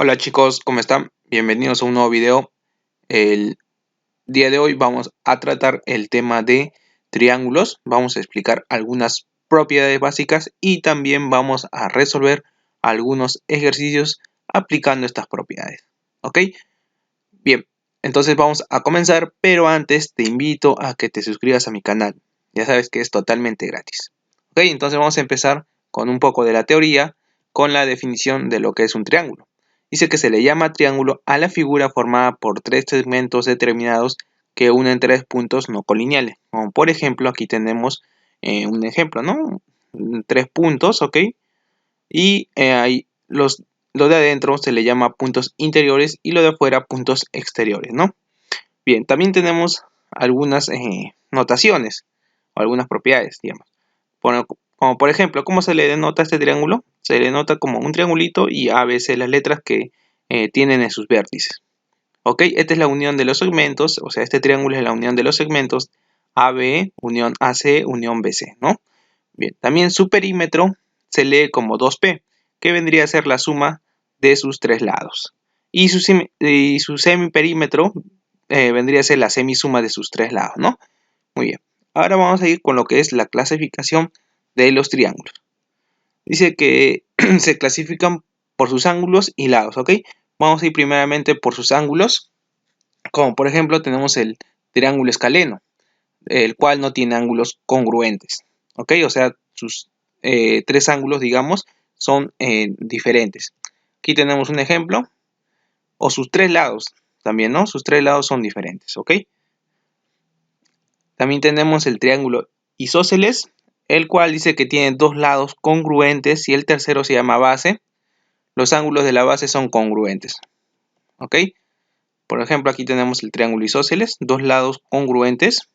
Hola chicos, ¿cómo están? Bienvenidos a un nuevo video. El día de hoy vamos a tratar el tema de triángulos. Vamos a explicar algunas propiedades básicas y también vamos a resolver algunos ejercicios aplicando estas propiedades. ¿Ok? Bien, entonces vamos a comenzar, pero antes te invito a que te suscribas a mi canal. Ya sabes que es totalmente gratis. ¿Ok? Entonces vamos a empezar con un poco de la teoría, con la definición de lo que es un triángulo. Dice que se le llama triángulo a la figura formada por tres segmentos determinados que unen tres puntos no colineales. Como por ejemplo, aquí tenemos un ejemplo, ¿no? Tres puntos, ¿ok? Y ahí lo de adentro se le llama puntos interiores y lo de afuera puntos exteriores, ¿no? Bien, también tenemos algunas notaciones o algunas propiedades, digamos. Como por ejemplo, ¿cómo se le denota este triángulo? Se le denota como un triangulito y a veces las letras que tienen en sus vértices. ¿Ok? Esta es la unión de los segmentos, o sea, este triángulo es la unión de los segmentos AB, unión AC, unión BC, ¿no? Bien, también su perímetro se lee como 2P, que vendría a ser la suma de sus tres lados. Y su semiperímetro vendría a ser la semisuma de sus tres lados, ¿no? Muy bien. Ahora vamos a ir con lo que es la clasificación de los triángulos. Dice que se clasifican por sus ángulos y lados, ¿ok? Vamos a ir primeramente por sus ángulos, como por ejemplo tenemos el triángulo escaleno, el cual no tiene ángulos congruentes, ¿ok? O sea, sus tres ángulos, digamos, son diferentes. Aquí tenemos un ejemplo, o sus tres lados también, ¿no? Sus tres lados son diferentes, ¿ok? También tenemos el triángulo isósceles, el cual dice que tiene dos lados congruentes y el tercero se llama base. Los ángulos de la base son congruentes, ¿ok? Por ejemplo, aquí tenemos el triángulo isósceles, dos lados congruentes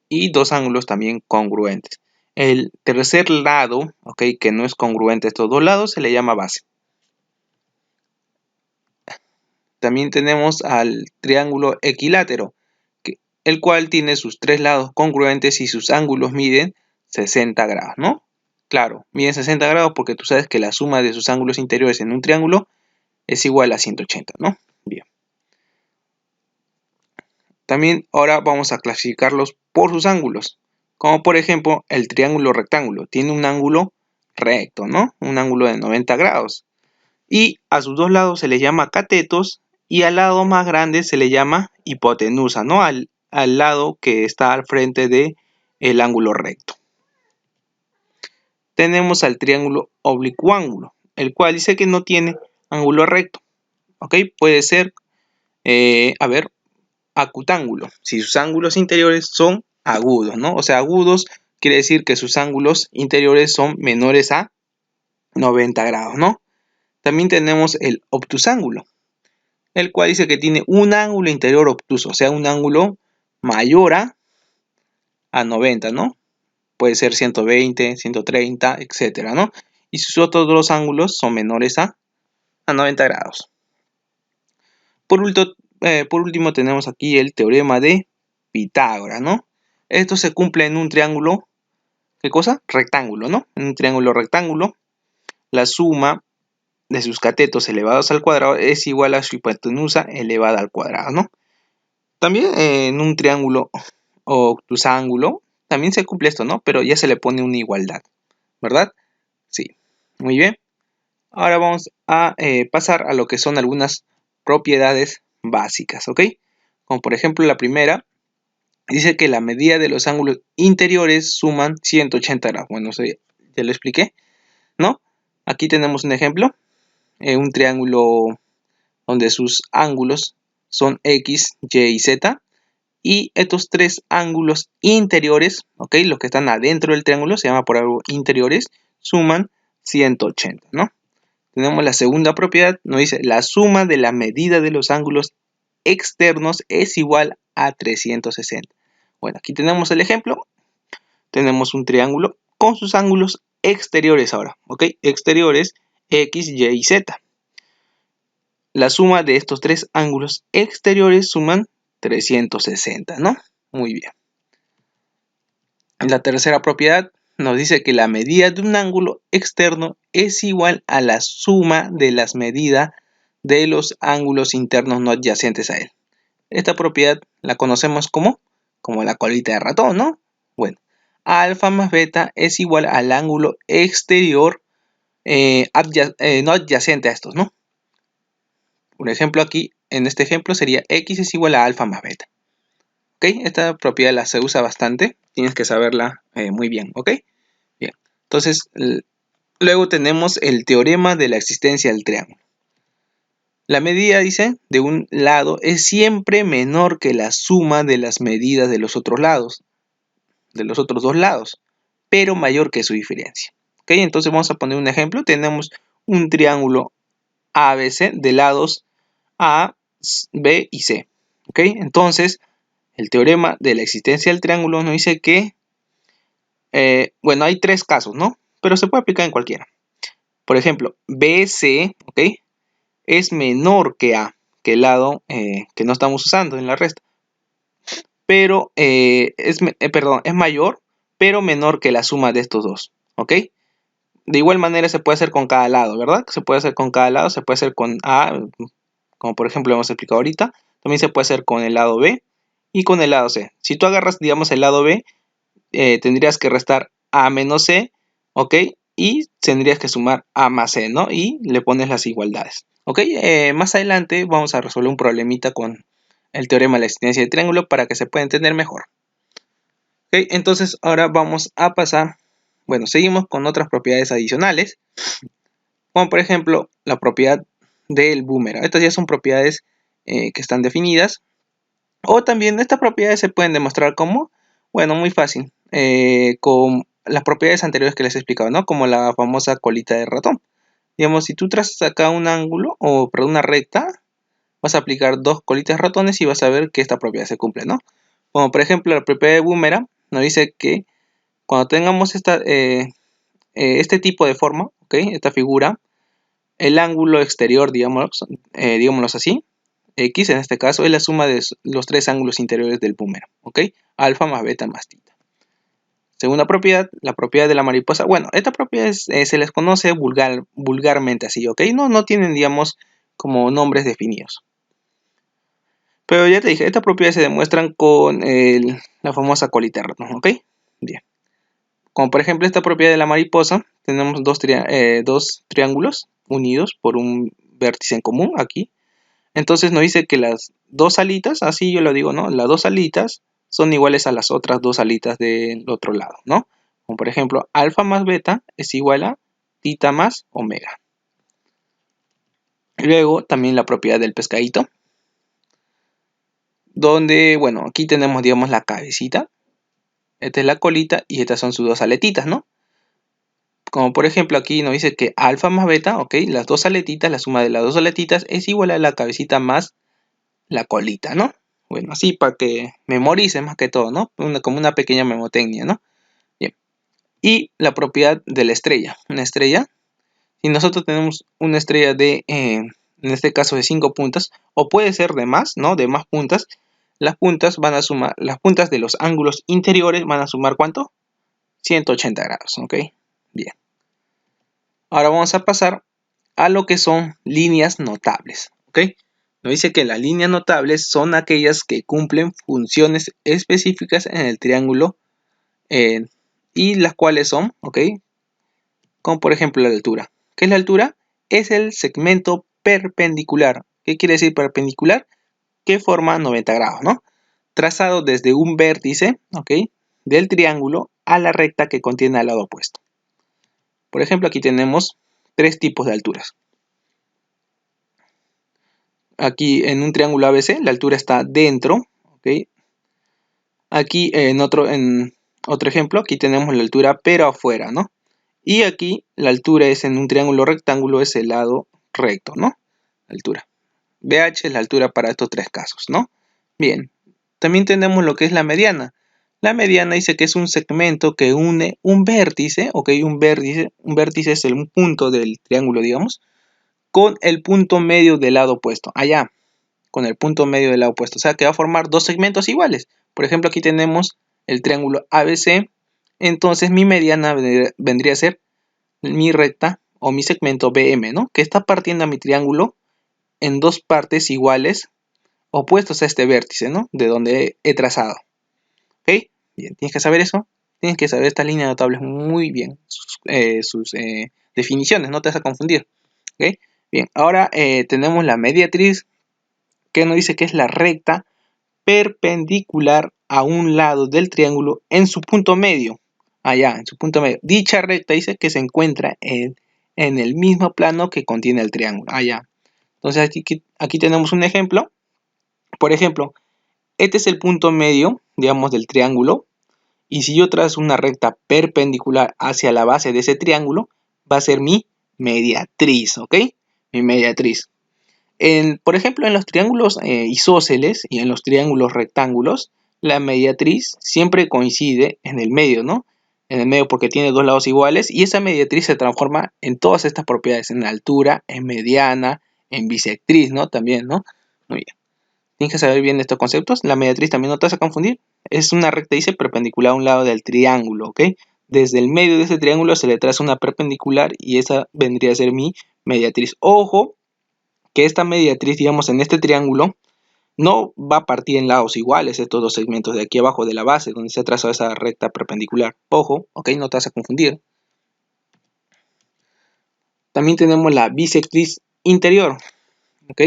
y dos ángulos también congruentes. El tercer lado, ¿ok? Que no es congruente a estos dos lados, se le llama base. También tenemos al triángulo equilátero, el cual tiene sus tres lados congruentes y sus ángulos miden 60 grados, ¿no? Claro, miden 60 grados porque tú sabes que la suma de sus ángulos interiores en un triángulo es igual a 180, ¿no? Bien. También ahora vamos a clasificarlos por sus ángulos. Como por ejemplo el triángulo rectángulo. Tiene un ángulo recto, ¿no? Un ángulo de 90 grados. Y a sus dos lados se les llama catetos y al lado más grande se le llama hipotenusa, ¿no? Al lado que está al frente del ángulo recto. Tenemos al triángulo oblicuángulo, el cual dice que no tiene ángulo recto. ¿Ok? Puede ser, acutángulo, si sus ángulos interiores son agudos, ¿no? O sea, agudos quiere decir que sus ángulos interiores son menores a 90 grados, ¿no? También tenemos el obtusángulo, el cual dice que tiene un ángulo interior obtuso, o sea, un ángulo mayor a 90, ¿no? Puede ser 120, 130, etcétera, ¿no? Y sus otros dos ángulos son menores a 90 grados. Por último tenemos aquí el teorema de Pitágoras, ¿no? Esto se cumple en un triángulo, ¿qué cosa? Rectángulo, ¿no? En un triángulo rectángulo, la suma de sus catetos elevados al cuadrado es igual a su hipotenusa elevada al cuadrado, ¿no? También en un triángulo obtusángulo también se cumple esto, ¿no? Pero ya se le pone una igualdad, ¿verdad? Sí, muy bien. Ahora vamos a pasar a lo que son algunas propiedades básicas, ¿ok? Como por ejemplo la primera, dice que la medida de los ángulos interiores suman 180 grados. Bueno, eso ya lo expliqué, ¿no? Aquí tenemos un ejemplo, un triángulo donde sus ángulos son X, Y y Z. Y estos tres ángulos interiores, ¿ok? Los que están adentro del triángulo, se llama por algo interiores, suman 180, ¿no? Tenemos la segunda propiedad, nos dice la suma de la medida de los ángulos externos es igual a 360. Bueno, aquí tenemos el ejemplo. Tenemos un triángulo con sus ángulos exteriores ahora, ¿ok? Exteriores X, Y y Z. La suma de estos tres ángulos exteriores suman 360, ¿no? Muy bien. La tercera propiedad nos dice que la medida de un ángulo externo es igual a la suma de las medidas de los ángulos internos no adyacentes a él. Esta propiedad la conocemos como la colita de ratón, ¿no? Bueno, alfa más beta es igual al ángulo exterior no adyacente a estos, ¿no? Por ejemplo, aquí, en este ejemplo, sería x es igual a alfa más beta. ¿Ok? Esta propiedad la se usa bastante. Tienes que saberla muy bien, ¿ok? Bien. Entonces, luego tenemos el teorema de la existencia del triángulo. La medida, dice, de un lado es siempre menor que la suma de las medidas de los otros lados, de los otros dos lados, pero mayor que su diferencia. ¿Ok? Entonces vamos a poner un ejemplo. Tenemos un triángulo ABC de lados A, B y C. ¿Ok? Entonces, el teorema de la existencia del triángulo nos dice que, bueno, hay tres casos, ¿no? Pero se puede aplicar en cualquiera. Por ejemplo, BC, ¿ok? Es menor que A, que el lado que no estamos usando en la resta. Pero, es mayor, pero menor que la suma de estos dos, ¿ok? De igual manera se puede hacer con cada lado, ¿verdad? Se puede hacer con cada lado, se puede hacer con A, como por ejemplo hemos explicado ahorita. También se puede hacer con el lado B y con el lado C. Si tú agarras, digamos, el lado B, tendrías que restar A menos C, ¿ok? Y tendrías que sumar A más C, ¿no? Y le pones las igualdades, ¿ok? Más adelante vamos a resolver un problemita con el teorema de la existencia de triángulo para que se pueda entender mejor. ¿Ok? Entonces ahora vamos a pasar, bueno, seguimos con otras propiedades adicionales, como por ejemplo la propiedad del boomerang. Estas ya son propiedades que están definidas, o también estas propiedades se pueden demostrar como, bueno, muy fácil, con las propiedades anteriores que les he explicado, ¿no? Como la famosa colita de ratón. Digamos, si tú trazas acá un ángulo, o perdón, una recta, vas a aplicar dos colitas de ratones y vas a ver que esta propiedad se cumple, ¿no? Como por ejemplo la propiedad de boomerang nos dice que cuando tengamos este tipo de forma, ¿ok? Esta figura, el ángulo exterior, digámoslo así, X en este caso, es la suma de los tres ángulos interiores del boomerang, ¿ok? Alfa más beta más tita. Segunda propiedad, la propiedad de la mariposa. Bueno, esta propiedad se les conoce vulgarmente así, ¿ok? No tienen, digamos, como nombres definidos. Pero ya te dije, estas propiedades se demuestran con la famosa colita de ratón, ¿ok? Bien. Como por ejemplo esta propiedad de la mariposa, tenemos dos triángulos unidos por un vértice en común aquí. Entonces nos dice que las dos alitas, así yo lo digo, ¿no? Las dos alitas son iguales a las otras dos alitas del otro lado, ¿no? Como por ejemplo, alfa más beta es igual a tita más omega. Luego también la propiedad del pescadito, donde, bueno, aquí tenemos, digamos, la cabecita. Esta es la colita y estas son sus dos aletitas, ¿no? Como por ejemplo aquí nos dice que alfa más beta, ok, las dos aletitas, la suma de las dos aletitas es igual a la cabecita más la colita, ¿no? Bueno, así para que memorice más que todo, ¿no? Como una pequeña memotecnia, ¿no? Bien. Y la propiedad de la estrella. Una estrella, si nosotros tenemos una estrella en este caso de 5 puntas, o puede ser de más, ¿no? De más puntas, las puntas van a sumar, las puntas de los ángulos interiores van a sumar ¿cuánto? 180 grados, ¿ok? Bien. Ahora vamos a pasar a lo que son líneas notables, ¿ok? Nos dice que las líneas notables son aquellas que cumplen funciones específicas en el triángulo y las cuales son, ¿ok? Como por ejemplo la altura. ¿Qué es la altura? Es el segmento perpendicular. ¿Qué quiere decir perpendicular? Que forma 90 grados, ¿no? Trazado desde un vértice, ¿ok? Del triángulo a la recta que contiene al lado opuesto. Por ejemplo, aquí tenemos tres tipos de alturas. Aquí en un triángulo ABC la altura está dentro, ¿ok? Aquí en otro ejemplo, aquí tenemos la altura pero afuera, ¿no? Y aquí la altura es en un triángulo rectángulo, es el lado recto, ¿no? Altura. BH es la altura para estos tres casos, ¿no? Bien. También tenemos lo que es la mediana. La mediana dice que es un segmento que une un vértice, ¿ok? Un vértice es el punto del triángulo, digamos, con el punto medio del lado opuesto, allá, con el punto medio del lado opuesto. O sea que va a formar dos segmentos iguales. Por ejemplo, aquí tenemos el triángulo ABC. Entonces mi mediana vendría a ser mi recta o mi segmento BM, ¿no? Que está partiendo a mi triángulo en dos partes iguales opuestos a este vértice, ¿no? De donde he trazado. ¿Ok? Bien, tienes que saber eso. Tienes que saber esta línea notable muy bien. Sus definiciones, no te vas a confundir. ¿Ok? Bien, ahora tenemos la mediatriz, que nos dice que es la recta perpendicular a un lado del triángulo en su punto medio. Allá, en su punto medio. Dicha recta dice que se encuentra en el mismo plano que contiene el triángulo. Allá. Entonces aquí tenemos un ejemplo. Por ejemplo, este es el punto medio, digamos, del triángulo. Y si yo trazo una recta perpendicular hacia la base de ese triángulo, va a ser mi mediatriz, ¿ok? Mi mediatriz. Por ejemplo, en los triángulos isósceles y en los triángulos rectángulos, la mediatriz siempre coincide en el medio, ¿no? En el medio porque tiene dos lados iguales y esa mediatriz se transforma en todas estas propiedades, en altura, en mediana, en bisectriz, ¿no? También, ¿no? Muy bien. Tienes que saber bien estos conceptos. La mediatriz también no te vas a confundir. Es una recta, dice, perpendicular a un lado del triángulo, ¿ok? Desde el medio de ese triángulo se le traza una perpendicular y esa vendría a ser mi mediatriz. Ojo, que esta mediatriz, digamos, en este triángulo, no va a partir en lados iguales estos dos segmentos de aquí abajo de la base, donde se ha trazado esa recta perpendicular. Ojo, ¿ok? No te vas a confundir. También tenemos la bisectriz interior, ¿ok?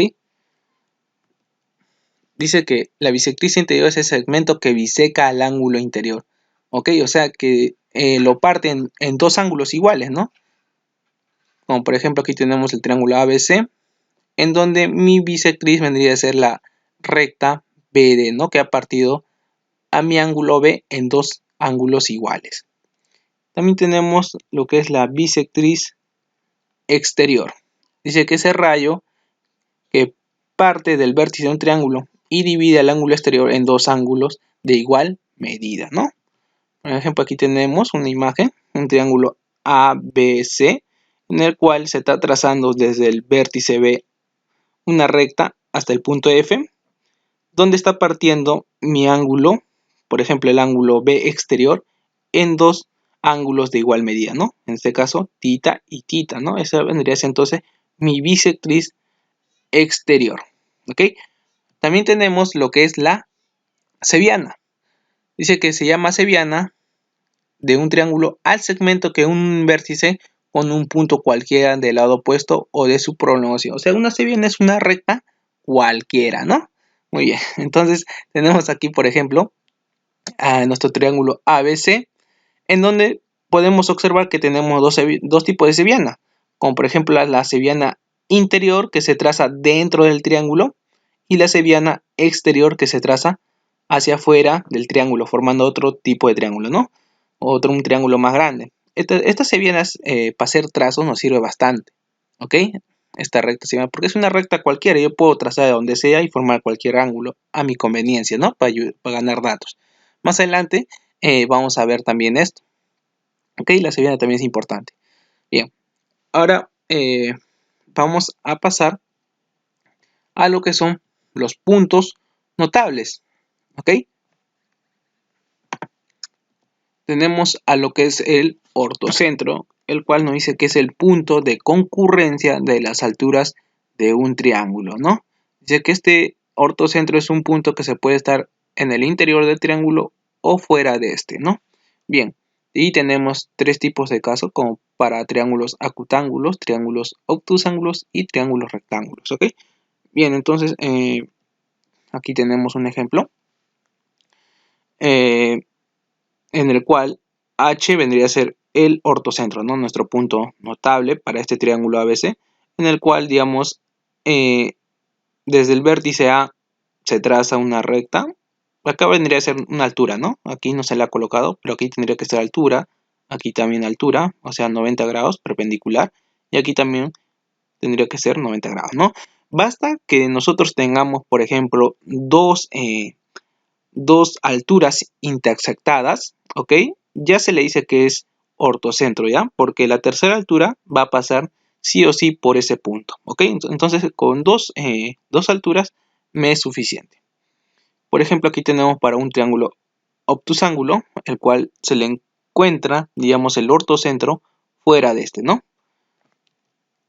Dice que la bisectriz interior es el segmento que biseca al ángulo interior, ¿ok? O sea que lo parten en dos ángulos iguales, ¿no? Como por ejemplo aquí tenemos el triángulo ABC, en donde mi bisectriz vendría a ser la recta BD, ¿no? Que ha partido a mi ángulo B en dos ángulos iguales. También tenemos lo que es la bisectriz exterior. Dice que ese rayo que parte del vértice de un triángulo y divide el ángulo exterior en dos ángulos de igual medida, ¿no? Por ejemplo, aquí tenemos una imagen, un triángulo ABC, en el cual se está trazando desde el vértice B una recta hasta el punto F, donde está partiendo mi ángulo, por ejemplo el ángulo B exterior, en dos ángulos de igual medida, ¿no? En este caso, tita y tita, ¿no? Esa vendría a ser entonces mi bisectriz exterior, ¿ok? También tenemos lo que es la cebiana. Dice que se llama cebiana de un triángulo al segmento que un vértice con un punto cualquiera del lado opuesto o de su prolongación. O sea, una cebiana es una recta cualquiera, ¿no? Muy bien, entonces tenemos aquí, por ejemplo, a nuestro triángulo ABC, en donde podemos observar que tenemos dos tipos de cebiana, como por ejemplo la cebiana interior que se traza dentro del triángulo y la cebiana exterior que se traza hacia afuera del triángulo, formando otro tipo de triángulo, ¿no? Un triángulo más grande. Estas cebianas para hacer trazos nos sirve bastante, ¿ok? Esta recta cebiana, porque es una recta cualquiera, yo puedo trazar de donde sea y formar cualquier ángulo a mi conveniencia, ¿no? Para ganar datos. Más adelante vamos a ver también esto, ¿ok? La cebiana también es importante. Bien, ahora vamos a pasar a lo que son los puntos notables, ¿ok? Tenemos a lo que es el ortocentro, el cual nos dice que es el punto de concurrencia de las alturas de un triángulo, ¿no? Dice que este ortocentro es un punto que se puede estar en el interior del triángulo o fuera de este, ¿no? Bien, y tenemos tres tipos de casos, como para triángulos acutángulos, triángulos obtusángulos y triángulos rectángulos, ¿ok? Bien, entonces aquí tenemos un ejemplo en el cual H vendría a ser el ortocentro, ¿no? Nuestro punto notable para este triángulo ABC, en el cual, digamos, desde el vértice A se traza una recta. Acá vendría a ser una altura, ¿no? Aquí no se la ha colocado, pero aquí tendría que ser altura. Aquí también altura, o sea, 90 grados perpendicular. Y aquí también tendría que ser 90 grados, ¿no? Basta que nosotros tengamos, por ejemplo, dos alturas intersectadas, ¿ok? Ya se le dice que es ortocentro, ¿ya? Porque la tercera altura va a pasar sí o sí por ese punto, ¿ok? Entonces, con dos alturas me es suficiente. Por ejemplo, aquí tenemos para un triángulo obtusángulo, el cual se le encuentra, digamos, el ortocentro fuera de este, ¿no?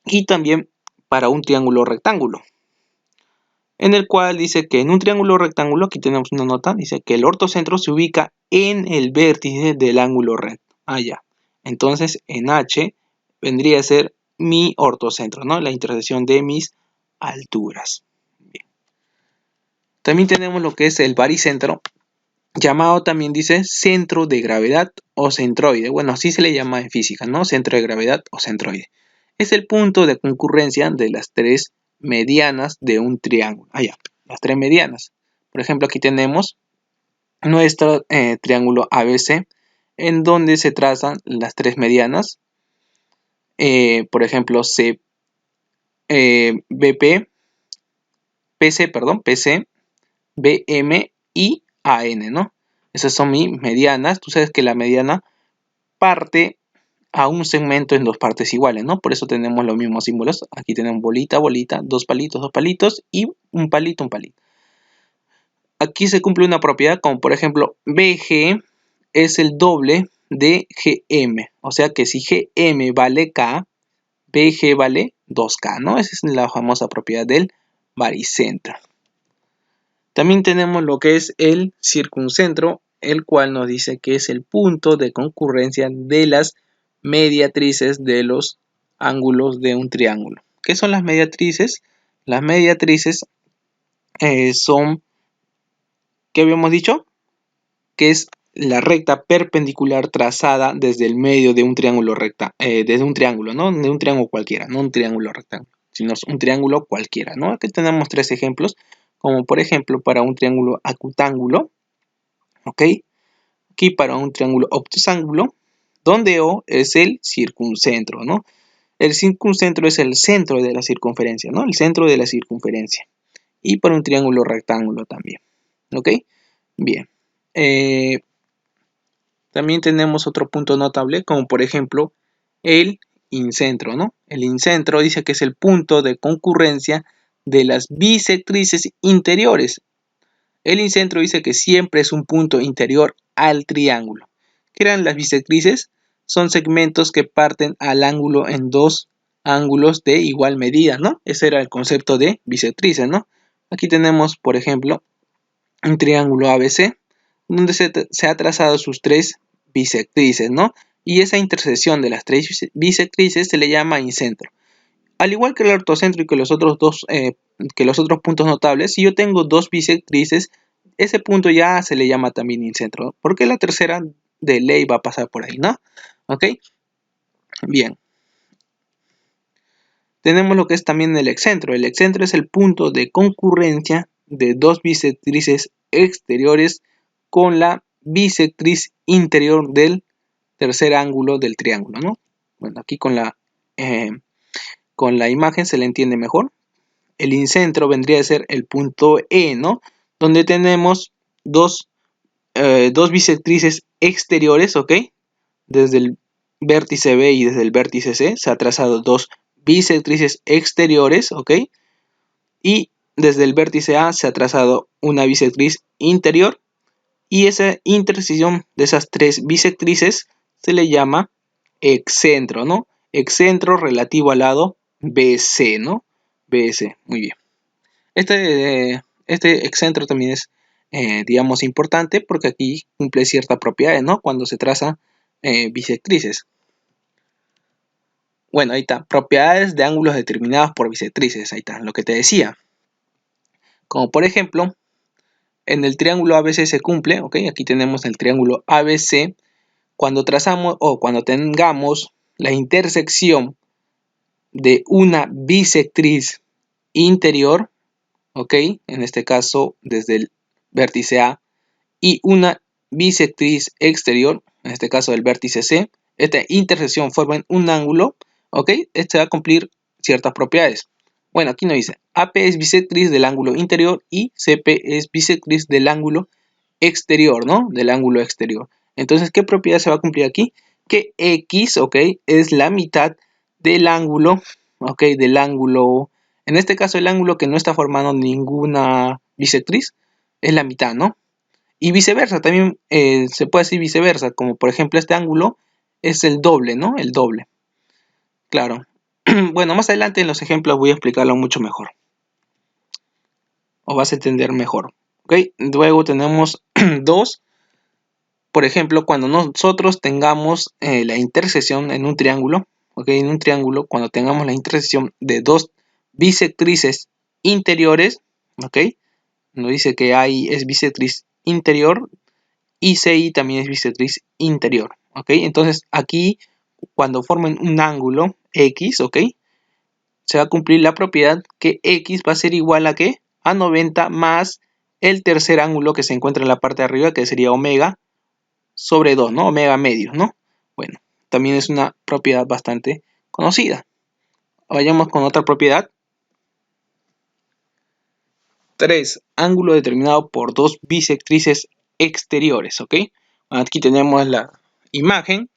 Y también para un triángulo rectángulo. en el cual dice que en un triángulo rectángulo, aquí tenemos una nota, dice que el ortocentro se ubica en el vértice del ángulo recto. Ya. Entonces, en H vendría a ser mi ortocentro, ¿no? La intersección de mis alturas. Bien. También tenemos lo que es el baricentro, llamado también dice centro de gravedad o centroide. Bueno, así se le llama en física, ¿no? Centro de gravedad o centroide. Es el punto de concurrencia de las tres medianas de un triángulo. Ya, las tres medianas. Por ejemplo, aquí tenemos nuestro triángulo ABC, en donde se trazan las tres medianas. Por ejemplo, BP, PC, BM y AN, ¿no? Esas son mis medianas. Tú sabes que la mediana parte a un segmento en dos partes iguales, ¿no? Por eso tenemos los mismos símbolos. Aquí tenemos bolita, bolita, dos palitos y un palito. Aquí se cumple una propiedad como por ejemplo BG es el doble de GM. O sea que si GM vale K, BG vale 2K, ¿no? Esa es la famosa propiedad del baricentro. También tenemos lo que es el circuncentro, el cual nos dice que es el punto de concurrencia de las mediatrices de los ángulos de un triángulo. ¿Qué son las mediatrices? Las mediatrices son, ¿qué habíamos dicho? Que es la recta perpendicular trazada desde el medio de un triángulo recta, desde un triángulo, ¿no? De un triángulo cualquiera, no un triángulo rectángulo, sino un triángulo cualquiera, ¿no? Aquí tenemos tres ejemplos, como por ejemplo para un triángulo acutángulo, ¿ok? Aquí para un triángulo obtusángulo, donde O es el circuncentro, ¿no? El circuncentro es el centro de la circunferencia, ¿no? El centro de la circunferencia. Y para un triángulo rectángulo también, ¿ok? Bien. También tenemos otro punto notable, como por ejemplo el incentro, ¿no? El incentro dice que es el punto de concurrencia de las bisectrices interiores. El incentro dice que siempre es un punto interior al triángulo. ¿Qué eran las bisectrices? Son segmentos que parten al ángulo en dos ángulos de igual medida, ¿no? Ese era el concepto de bisectrices, ¿no? Aquí tenemos, por ejemplo, un triángulo ABC, donde se ha trazado sus tres bisectrices, ¿no? Y esa intersección de las tres bisectrices se le llama incentro. Al igual que el ortocentro y que los otros puntos notables, si yo tengo dos bisectrices, ese punto ya se le llama también incentro, porque la tercera de ley va a pasar por ahí, ¿no? ¿Ok? Bien. Tenemos lo que es también el excentro. El excentro es el punto de concurrencia de dos bisectrices exteriores con la bisectriz interior del tercer ángulo del triángulo, ¿no? Bueno, aquí con la imagen se le entiende mejor. El incentro vendría a ser el punto E, ¿no? Donde tenemos dos bisectrices exteriores, ¿ok? Desde el vértice B y desde el vértice C se ha trazado dos bisectrices exteriores, ¿ok? Y desde el vértice A se ha trazado una bisectriz interior y esa intersección de esas tres bisectrices se le llama excentro, ¿no? Excentro relativo al lado BC, ¿no? BC, muy bien. Este excentro también es, digamos, importante porque aquí cumple ciertas propiedades, ¿no? Cuando se trazan bisectrices. Bueno, ahí está. Propiedades de ángulos determinados por bisectrices. Ahí está, lo que te decía. Como por ejemplo, en el triángulo ABC se cumple, ¿ok? Aquí tenemos el triángulo ABC. Cuando trazamos o cuando tengamos la intersección de una bisectriz interior, ¿ok? En este caso, desde el vértice A, y una bisectriz exterior, en este caso del vértice C, esta intersección forma un ángulo, ¿ok? Este va a cumplir ciertas propiedades. Bueno, aquí nos dice, AP es bisectriz del ángulo interior y CP es bisectriz del ángulo exterior, ¿no? Del ángulo exterior. Entonces, ¿qué propiedad se va a cumplir aquí? Que X, ¿ok? Es la mitad del ángulo, ¿ok? Del ángulo, en este caso el ángulo que no está formando ninguna bisectriz, es la mitad, ¿no? Y viceversa, también se puede decir viceversa, como por ejemplo este ángulo es el doble, ¿no? El doble. Claro. Bueno, más adelante en los ejemplos voy a explicarlo mucho mejor. o vas a entender mejor. ¿Ok? Luego tenemos 2. Por ejemplo, cuando nosotros tengamos la intersección en un triángulo, ¿ok? En un triángulo, cuando tengamos la intersección de dos bisectrices interiores, ¿ok? Nos dice que AI es bisectriz interior y CI también es bisectriz interior, ¿ok? Entonces aquí, cuando formen un ángulo X, ¿ok? Se va a cumplir la propiedad que X va a ser igual a ¿qué? A 90 más el tercer ángulo que se encuentra en la parte de arriba, que sería omega sobre 2, ¿no? Omega medios, ¿no? Bueno, también es una propiedad bastante conocida. Vayamos con otra propiedad. 3. Ángulo determinado por dos bisectrices exteriores, ¿ok? Aquí tenemos la imagen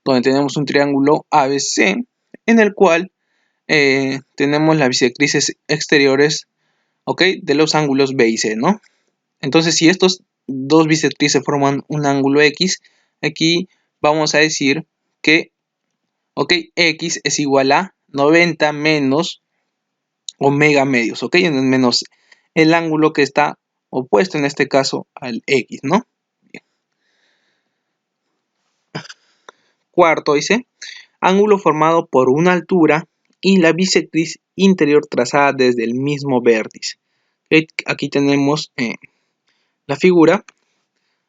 donde tenemos un triángulo ABC en el cual tenemos las bisectrices exteriores, ¿ok? De los ángulos B y C, ¿no? Entonces, si estos dos bisectrices forman un ángulo X, aquí vamos a decir que, ¿ok? X es igual a 90 menos omega medios, ¿ok? Menos el ángulo que está opuesto en este caso al X, ¿no? Bien. Cuarto dice, ángulo formado por una altura y la bisectriz interior trazada desde el mismo vértice. ¿Okay? Aquí tenemos la figura.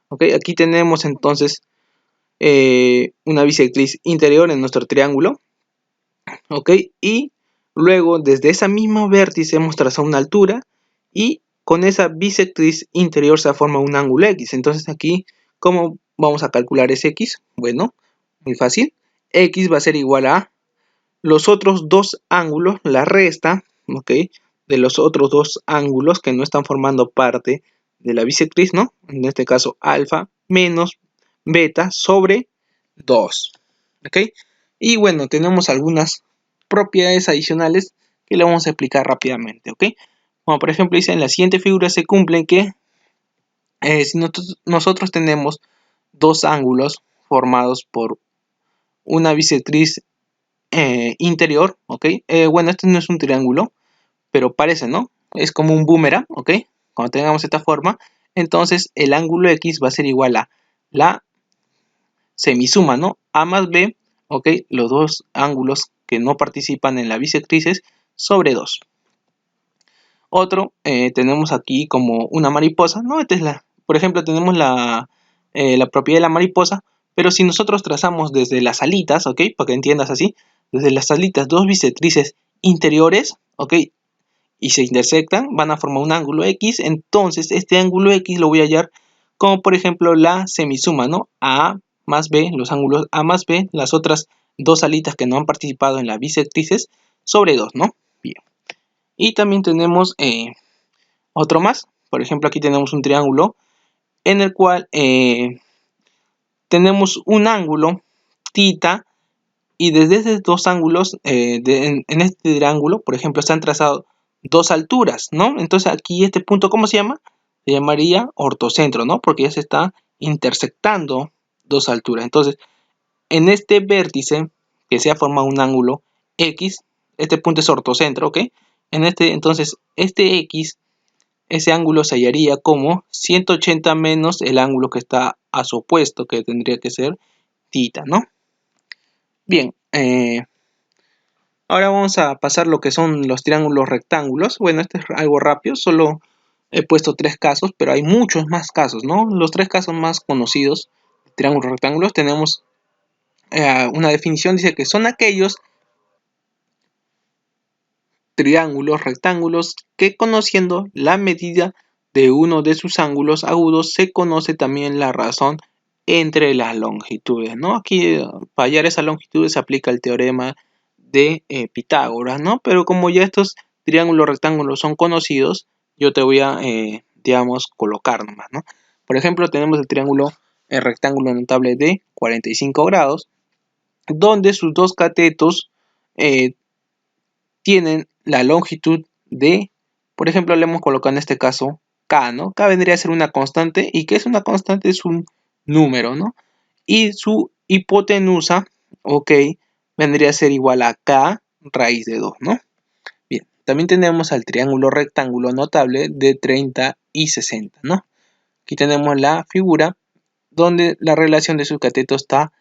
¿Okay? Aquí tenemos entonces una bisectriz interior en nuestro triángulo. ¿Okay? Y luego desde esa misma vértice hemos trazado una altura y con esa bisectriz interior se forma un ángulo X. Entonces aquí, ¿cómo vamos a calcular ese X? Bueno, muy fácil. X va a ser igual a los otros dos ángulos, la resta, ¿ok? De los otros dos ángulos que no están formando parte de la bisectriz, ¿no? En este caso, alfa menos beta sobre 2, ¿ok? Y bueno, tenemos algunas propiedades adicionales que le vamos a explicar rápidamente, ¿ok? Como por ejemplo dice, en la siguiente figura se cumple que si nosotros tenemos dos ángulos formados por una bisectriz interior, ¿ok? Bueno, este no es un triángulo, pero parece, ¿no? Es como un boomerang, ¿ok? Cuando tengamos esta forma, entonces el ángulo X va a ser igual a la semisuma, ¿no? A más B, ¿ok? Los dos ángulos que no participan en la bisectrices sobre 2. Otro, tenemos aquí como una mariposa, ¿no? Esta es por ejemplo, tenemos la propiedad de la mariposa, pero si nosotros trazamos desde las alitas, ¿ok? Para que entiendas así, desde las alitas dos bisectrices interiores, ¿ok? Y se intersectan, van a formar un ángulo X, entonces este ángulo X lo voy a hallar como por ejemplo la semisuma, ¿no? A más B, los ángulos A más B, las otras dos alitas que no han participado en las bisectrices sobre 2, ¿no? Bien. Y también tenemos otro más, por ejemplo aquí tenemos un triángulo en el cual tenemos un ángulo θ y desde esos dos ángulos, en este triángulo, por ejemplo, se han trazado dos alturas, ¿no? Entonces aquí este punto, ¿cómo se llama? Se llamaría ortocentro, ¿no? Porque ya se está intersectando dos alturas. Entonces, en este vértice que se ha formado un ángulo X, este punto es ortocentro, ¿ok? Entonces, este X, ese ángulo se hallaría como 180 menos el ángulo que está a su opuesto, que tendría que ser θ, ¿no? Bien, ahora vamos a pasar lo que son los triángulos rectángulos. Bueno, este es algo rápido, solo he puesto 3 casos, pero hay muchos más casos, ¿no? Los 3 casos más conocidos de triángulos rectángulos tenemos una definición, dice que son aquellos triángulos rectángulos que conociendo la medida de uno de sus ángulos agudos se conoce también la razón entre las longitudes, ¿no? Aquí para hallar esa longitud se aplica el teorema de Pitágoras, ¿no? Pero como ya estos triángulos rectángulos son conocidos, yo te voy a, digamos, colocar nomás, ¿no? Por ejemplo, tenemos el rectángulo notable de 45 grados, donde sus dos catetos tienen la longitud de, por ejemplo, le hemos colocado en este caso K, ¿no? K vendría a ser una constante, ¿y qué es una constante? Es un número, ¿no? Y su hipotenusa, ok, vendría a ser igual a K raíz de 2, ¿no? Bien, también tenemos al triángulo rectángulo notable de 30 y 60, ¿no? Aquí tenemos la figura donde la relación de sus catetos está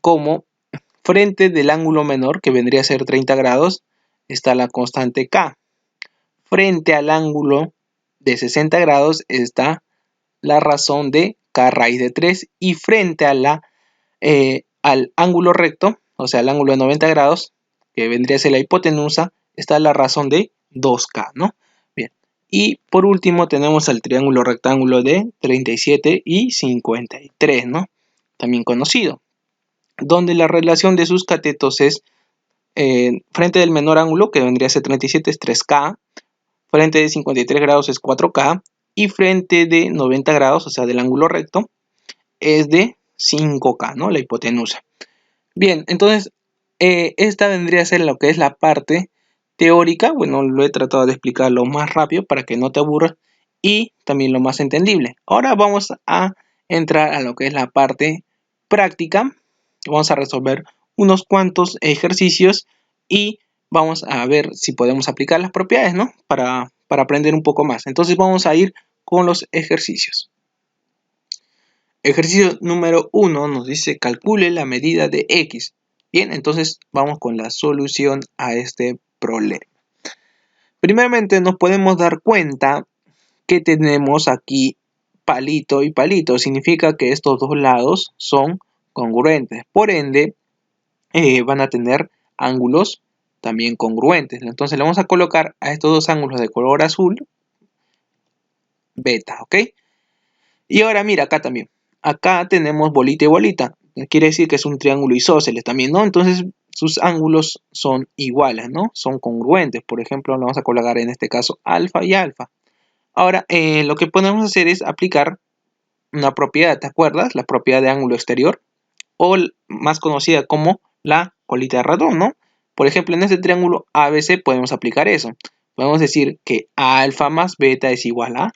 como frente del ángulo menor, que vendría a ser 30 grados, está la constante K. Frente al ángulo de 60 grados está la razón de K raíz de 3 y frente a al ángulo recto, o sea, al ángulo de 90 grados, que vendría a ser la hipotenusa, está la razón de 2K, ¿no? Bien. Y por último tenemos el triángulo rectángulo de 37 y 53, ¿no? También conocido, donde la relación de sus catetos es frente del menor ángulo, que vendría a ser 37, es 3K, frente de 53 grados es 4K, y frente de 90 grados, o sea, del ángulo recto, es de 5K, ¿no? La hipotenusa. Bien, entonces, esta vendría a ser lo que es la parte teórica. Bueno, lo he tratado de explicar lo más rápido para que no te aburras y también lo más entendible. Ahora vamos a entrar a lo que es la parte práctica. Vamos a resolver unos cuantos ejercicios y vamos a ver si podemos aplicar las propiedades, ¿no? Para aprender un poco más. Entonces vamos a ir con los ejercicios. Ejercicio número 1 nos dice calcule la medida de x. Bien, entonces vamos con la solución a este problema. Primeramente nos podemos dar cuenta que tenemos aquí palito y palito. Significa que estos dos lados son congruentes. Por ende, van a tener ángulos también congruentes. Entonces le vamos a colocar a estos dos ángulos de color azul beta, ¿ok? Y ahora mira acá también. Acá tenemos bolita y bolita. Quiere decir que es un triángulo isósceles también, ¿no? Entonces sus ángulos son iguales, ¿no? Son congruentes. Por ejemplo, le vamos a colocar en este caso alfa y alfa. Ahora, lo que podemos hacer es aplicar una propiedad, ¿te acuerdas? La propiedad de ángulo exterior, o más conocida como la colita de ratón, ¿no? Por ejemplo, en este triángulo ABC podemos aplicar eso. Podemos decir que alfa más beta es igual a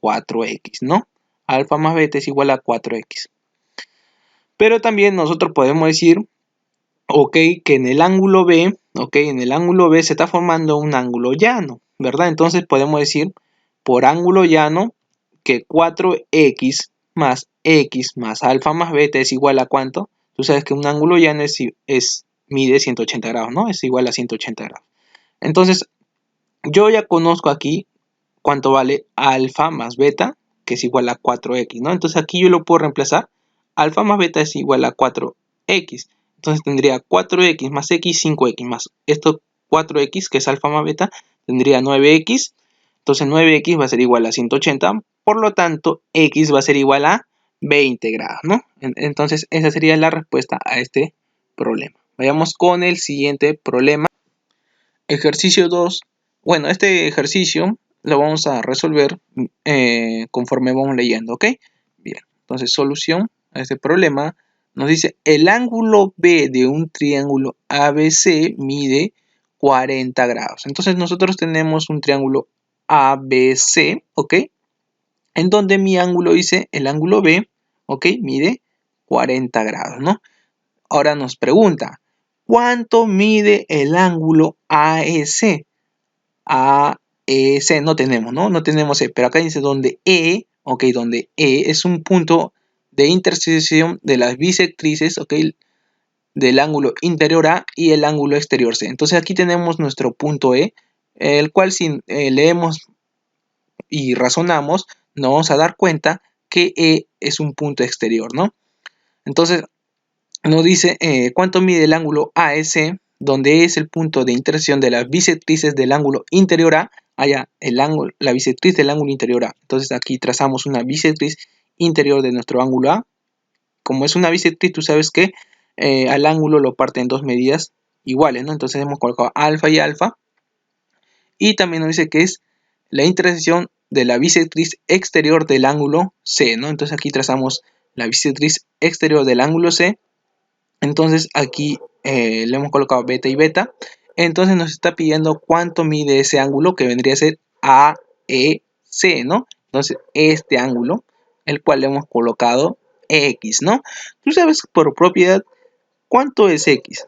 4x, ¿no? Alfa más beta es igual a 4x. Pero también nosotros podemos decir, ok, que en el ángulo B, ok, en el ángulo B se está formando un ángulo llano, ¿verdad? Entonces podemos decir por ángulo llano que 4x más alfa más beta es igual a ¿cuánto? Tú sabes que un ángulo llano mide 180 grados, ¿no? Es igual a 180 grados. Entonces, yo ya conozco aquí cuánto vale alfa más beta, que es igual a 4x, ¿no? Entonces aquí yo lo puedo reemplazar. Alfa más beta es igual a 4x. Entonces tendría 4x más x, 5x más esto 4x, que es alfa más beta, tendría 9x. Entonces 9x va a ser igual a 180. Por lo tanto, x va a ser igual a 20 grados, ¿no? Entonces esa sería la respuesta a este problema. Vayamos con el siguiente problema. Ejercicio 2. Bueno, este ejercicio lo vamos a resolver conforme vamos leyendo, ¿ok? Bien, entonces solución a este problema nos dice el ángulo B de un triángulo ABC mide 40 grados. Entonces nosotros tenemos un triángulo ABC, ¿ok? En donde mi ángulo dice el ángulo B, ¿ok? Mide 40 grados, ¿no? Ahora nos pregunta, ¿cuánto mide el ángulo AEC? AEC no tenemos, ¿no? No tenemos E, pero acá dice donde E, ok, donde E es un punto de intersección de las bisectrices, ok, del ángulo interior A y el ángulo exterior C. Entonces aquí tenemos nuestro punto E, el cual si leemos y razonamos, nos vamos a dar cuenta que E es un punto exterior, ¿no? Entonces nos dice cuánto mide el ángulo AEC, donde es el punto de intersección de las bisectrices del ángulo interior A, allá la bisectriz del ángulo interior A. Entonces aquí trazamos una bisectriz interior de nuestro ángulo A. Como es una bisectriz, tú sabes que al ángulo lo parte en dos medidas iguales, ¿no? Entonces hemos colocado alfa y alfa. Y también nos dice que es la intersección de la bisectriz exterior del ángulo C, ¿no? Entonces aquí trazamos la bisectriz exterior del ángulo C. Entonces aquí le hemos colocado beta y beta. Entonces nos está pidiendo cuánto mide ese ángulo, que vendría a ser AEC, ¿no? Entonces este ángulo, el cual le hemos colocado X, ¿no? Tú sabes por propiedad cuánto es X.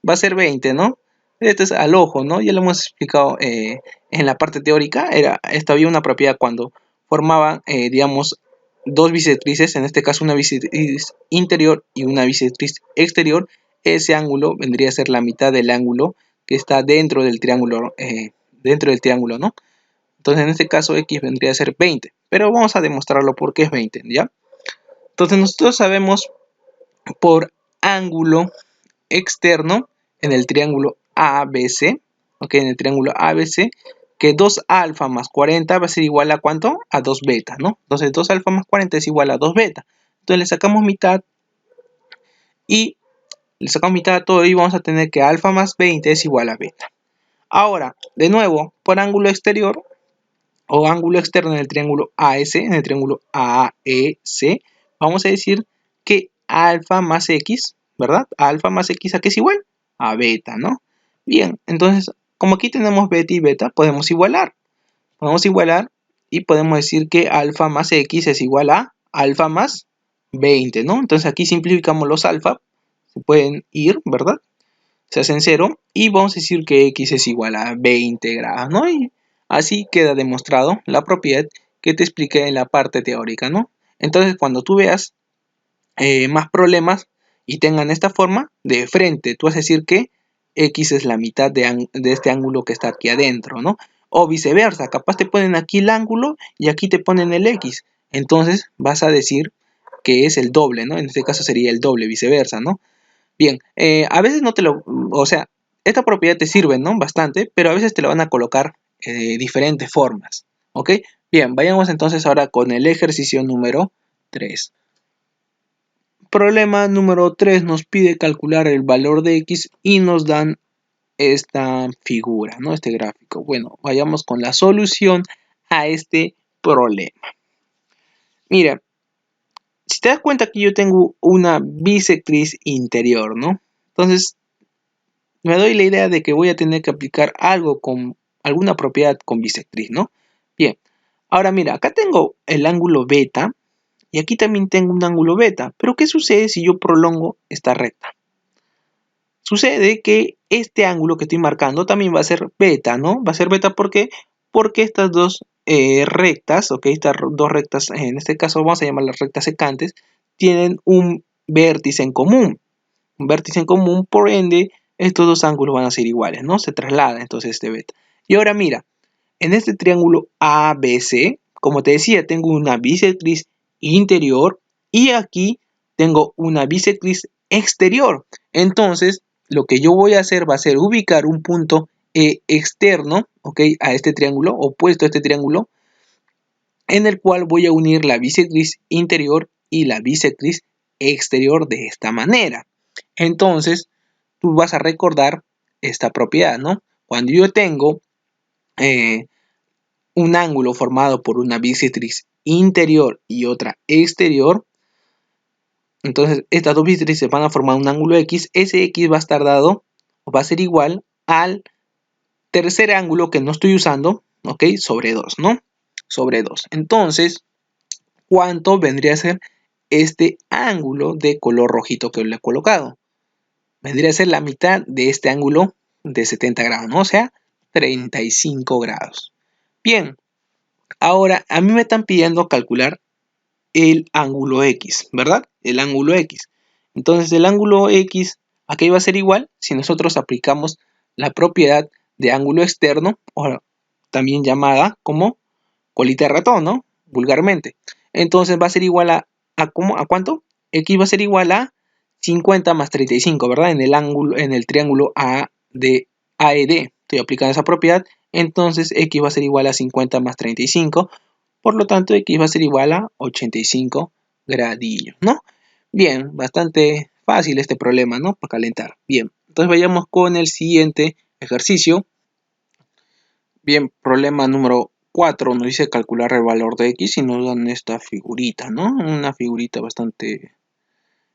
Va a ser 20, ¿no? Esto es al ojo, ¿no? Ya lo hemos explicado en la parte teórica. Esta había una propiedad cuando formaban, digamos, dos bisectrices, en este caso una bisectriz interior y una bisectriz exterior. Ese ángulo vendría a ser la mitad del ángulo que está dentro del triángulo, ¿no? Entonces en este caso X vendría a ser 20, pero vamos a demostrarlo porque es 20, ¿ya? Entonces nosotros sabemos por ángulo externo en el triángulo ABC, ok, en el triángulo ABC, que 2 alfa más 40 va a ser igual a ¿cuánto? A 2 beta, ¿no? Entonces 2 alfa más 40 es igual a 2 beta. Entonces le sacamos mitad y le sacamos mitad a todo y vamos a tener que alfa más 20 es igual a beta. Ahora, de nuevo, por ángulo exterior o ángulo externo en el triángulo AS, en el triángulo AEC, vamos a decir que alfa más X, ¿verdad? Alfa más X, ¿a qué es igual? A beta, ¿no? Bien, entonces, como aquí tenemos beta y beta, podemos igualar. Podemos igualar y podemos decir que alfa más X es igual a alfa más 20, ¿no? Entonces aquí simplificamos los alfa, se pueden ir, ¿verdad? Se hacen 0 y vamos a decir que X es igual a 20 grados, ¿no? Y así queda demostrado la propiedad que te expliqué en la parte teórica, ¿no? Entonces cuando tú veas más problemas y tengan esta forma, de frente tú vas a decir que X es la mitad de este ángulo que está aquí adentro, ¿no? O viceversa, capaz te ponen aquí el ángulo y aquí te ponen el X. Entonces vas a decir que es el doble, ¿no? En este caso sería el doble, viceversa, ¿no? Bien, a veces no te lo, o sea, esta propiedad te sirve, ¿no? Bastante, pero a veces te lo van a colocar de diferentes formas, ¿ok? Bien, vayamos entonces ahora con el ejercicio número 3. Problema número 3 nos pide calcular el valor de X y nos dan esta figura, ¿no? Este gráfico. Bueno, vayamos con la solución a este problema. Mira, si te das cuenta que yo tengo una bisectriz interior, ¿no? Entonces, me doy la idea de que voy a tener que aplicar algo con alguna propiedad con bisectriz, ¿no? Bien, ahora mira, acá tengo el ángulo beta y aquí también tengo un ángulo beta, pero ¿qué sucede si yo prolongo esta recta? Sucede que este ángulo que estoy marcando también va a ser beta, ¿no? Va a ser beta ¿por qué? Porque estas dos rectas, ok, estas dos rectas, en este caso vamos a llamarlas rectas secantes, tienen un vértice en común. Un vértice en común, por ende, estos dos ángulos van a ser iguales, ¿no? Se traslada entonces este beta. Y ahora mira, en este triángulo ABC, como te decía, tengo una bisectriz interior y aquí tengo una bisectriz exterior. Entonces, lo que yo voy a hacer va a ser ubicar un punto externo, ¿ok? A este triángulo, opuesto a este triángulo, en el cual voy a unir la bisectriz interior y la bisectriz exterior de esta manera. Entonces, tú vas a recordar esta propiedad, ¿no? Cuando yo tengo un ángulo formado por una bisectriz interior y otra exterior, entonces estas dos bisectrices van a formar un ángulo X, ese X va a estar dado, o va a ser igual al tercer ángulo que no estoy usando, ¿ok? Sobre 2, ¿no? Sobre 2. Entonces, ¿cuánto vendría a ser este ángulo de color rojito que le he colocado? Vendría a ser la mitad de este ángulo de 70 grados, ¿no? O sea, 35 grados. Bien, ahora a mí me están pidiendo calcular el ángulo X, ¿verdad? El ángulo X. Entonces el ángulo X, ¿a qué va a ser igual? Si nosotros aplicamos la propiedad de ángulo externo, o también llamada como colita de ratón, ¿no? Vulgarmente. Entonces va a ser igual ¿a cuánto? X va a ser igual a 50 más 35, ¿verdad? En el triángulo AED. Estoy aplicando esa propiedad. Entonces X va a ser igual a 50 más 35. Por lo tanto, X va a ser igual a 85 gradillos, ¿no? Bien, bastante fácil este problema, ¿no? Para calentar. Bien, entonces vayamos con el siguiente ejercicio. Bien, problema número 4 nos dice calcular el valor de X y nos dan esta figurita, ¿no? Una figurita bastante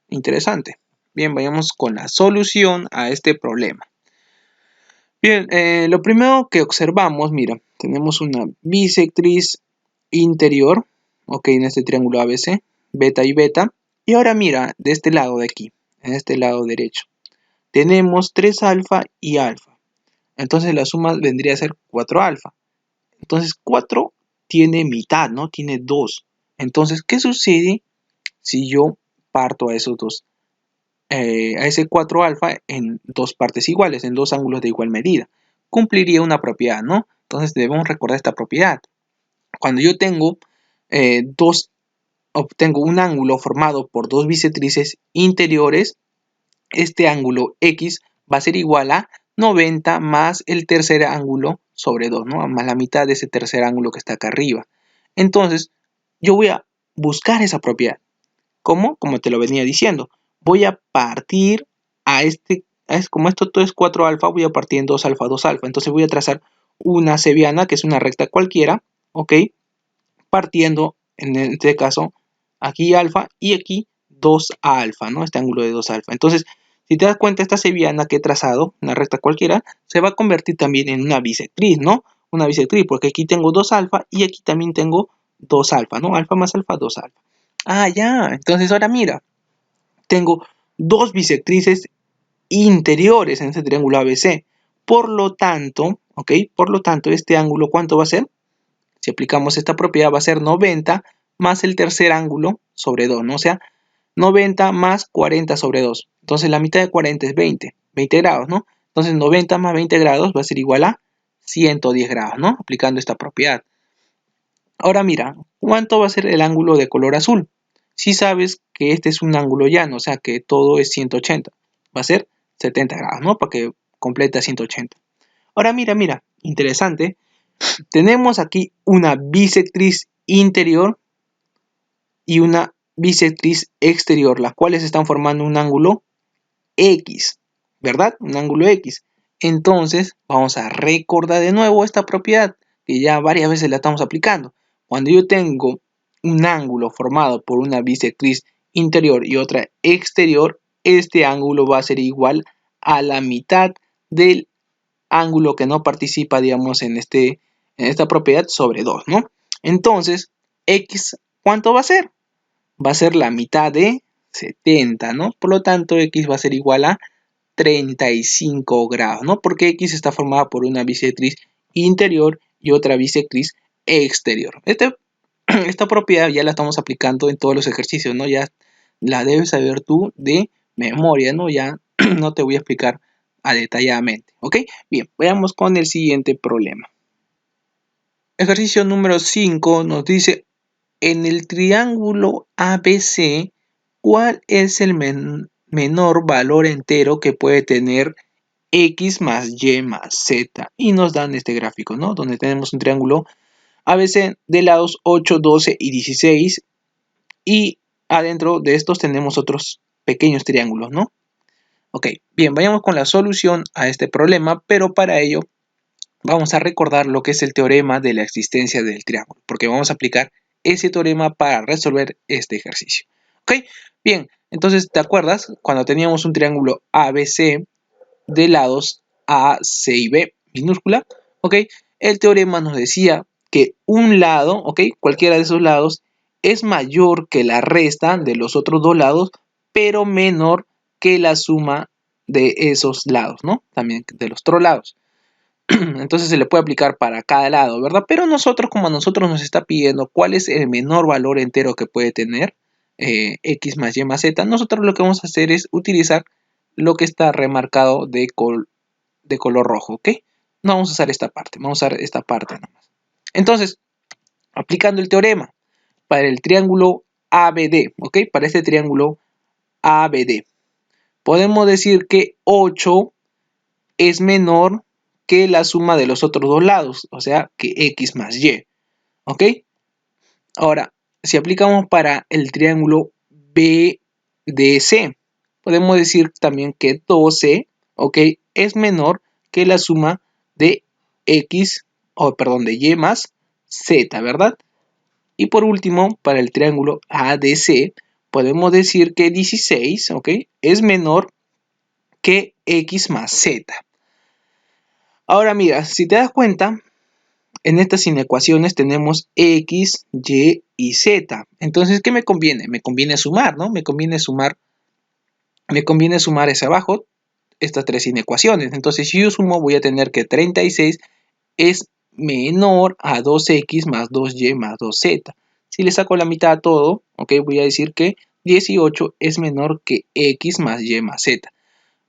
interesante. Bien, vayamos con la solución a este problema. Bien, lo primero que observamos, mira, tenemos una bisectriz interior, ok, en este triángulo ABC, beta y beta. Y ahora mira, de este lado de aquí, en este lado derecho, tenemos 3 alfa y alfa. Entonces la suma vendría a ser 4 alfa. Entonces 4 tiene mitad, ¿no? Tiene 2. Entonces, ¿qué sucede si yo parto a esos dos, a ese 4 alfa en dos partes iguales, en dos ángulos de igual medida? Cumpliría una propiedad, ¿no? Entonces debemos recordar esta propiedad. Cuando yo tengo obtengo un ángulo formado por dos bisectrices interiores, este ángulo X va a ser igual a 90 más el tercer ángulo sobre 2, ¿no? Más la mitad de ese tercer ángulo que está acá arriba. Entonces, yo voy a buscar esa propiedad. ¿Cómo? Como te lo venía diciendo. Voy a partir como esto todo es 4 alfa, voy a partir en 2 alfa, 2 alfa. Entonces voy a trazar una cebiana, que es una recta cualquiera, ¿ok? Partiendo, en este caso, aquí alfa y aquí 2 alfa, ¿no? Este ángulo de 2 alfa. Entonces, si te das cuenta, esta cebiana que he trazado, una recta cualquiera, se va a convertir también en una bisectriz, ¿no? Una bisectriz, porque aquí tengo 2 alfa y aquí también tengo 2 alfa, ¿no? Alfa más alfa, 2 alfa. Ah, ya. Entonces, ahora mira, tengo dos bisectrices interiores en este triángulo ABC. Por lo tanto, ¿ok? Por lo tanto, este ángulo, ¿cuánto va a ser? Si aplicamos esta propiedad, va a ser 90 más el tercer ángulo sobre 2, ¿no? O sea, 90 más 40 sobre 2. Entonces, la mitad de 40 es 20 grados, ¿no? Entonces, 90 más 20 grados va a ser igual a 110 grados, ¿no? Aplicando esta propiedad. Ahora mira, ¿cuánto va a ser el ángulo de color azul? Si sabes que este es un ángulo llano, o sea que todo es 180. Va a ser 70 grados, ¿no? Para que complete 180. Ahora mira, interesante. Tenemos aquí una bisectriz interior y una bisectriz exterior, las cuales están formando un ángulo X, ¿verdad? Un ángulo X. Entonces, vamos a recordar de nuevo esta propiedad que ya varias veces la estamos aplicando. Cuando yo tengo un ángulo formado por una bisectriz interior y otra exterior, este ángulo va a ser igual a la mitad del ángulo que no participa, digamos, en esta propiedad sobre 2, ¿no? Entonces, X, ¿cuánto va a ser? Va a ser la mitad de 70, ¿no? Por lo tanto, X va a ser igual a 35 grados, ¿no? Porque X está formada por una bisectriz interior y otra bisectriz exterior. Esta propiedad ya la estamos aplicando en todos los ejercicios, ¿no? Ya la debes saber tú de memoria, ¿no? Ya no te voy a explicar detalladamente, ¿ok? Bien, veamos con el siguiente problema. Ejercicio número 5 nos dice, en el triángulo ABC, ¿cuál es el menor valor entero que puede tener X más Y más Z? Y nos dan este gráfico, ¿no? Donde tenemos un triángulo ABC de lados 8, 12 y 16. Y adentro de estos tenemos otros pequeños triángulos, ¿no? Ok, bien, vayamos con la solución a este problema, pero para ello vamos a recordar lo que es el teorema de la existencia del triángulo, porque vamos a aplicar ese teorema para resolver este ejercicio. Ok, bien, entonces, ¿te acuerdas? Cuando teníamos un triángulo ABC de lados A, C y B minúscula, ok, el teorema nos decía que un lado, ok, cualquiera de esos lados, es mayor que la resta de los otros dos lados, pero menor que la suma de esos lados, ¿no? También de los otros lados. Entonces se le puede aplicar para cada lado, ¿verdad? Pero nosotros, como a nosotros nos está pidiendo cuál es el menor valor entero que puede tener X más Y más Z, nosotros lo que vamos a hacer es utilizar lo que está remarcado de color rojo, ¿ok? No vamos a usar esta parte, vamos a usar esta parte nomás. Entonces, aplicando el teorema para el triángulo ABD, ¿ok? Para este triángulo ABD, podemos decir que 8 es menor que la suma de los otros dos lados, o sea, que X más Y, ¿ok? Ahora, si aplicamos para el triángulo BDC, podemos decir también que 12, ¿ok? Es menor que la suma de X, de Y más Z, ¿verdad? Y por último, para el triángulo ADC, podemos decir que 16, ¿ok? Es menor que X más Z. Ahora mira, si te das cuenta, en estas inecuaciones tenemos X, Y y Z. Entonces, ¿qué me conviene? Me conviene sumar, ¿no? Me conviene sumar ese abajo, estas tres inecuaciones. Entonces, si yo sumo, voy a tener que 36 es menor a 2x más 2y más 2z. Si le saco la mitad a todo, okay, voy a decir que 18 es menor que x más y más z.